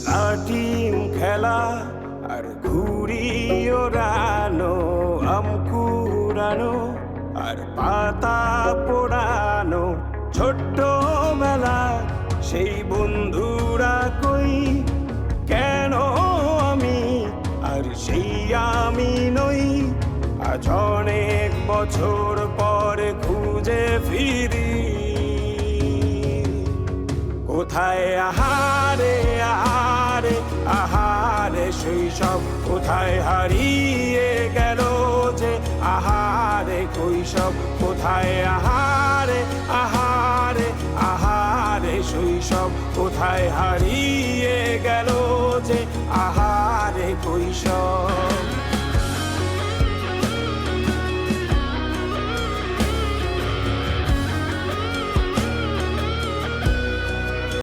লাটিম খেলা আর ঘুড়ি ওড়ানো, আম কুড়ানো আর পাতা পোড়ানো, ছোট্টবেলা সেই বন্ধুরা কই, কেন আমি আর সেই আমি নই। আজ অনেক বছর পরে খুঁজে ফিরি, কোথায় আহারে আহারে আহারে শৈশব, কোথায় হারিয়ে গেল যে আহারে কৈশব, কোথায় আহারে আহারে আহারে শৈশব, কোথায় হারিয়ে গেল যে আহারে কৈশব।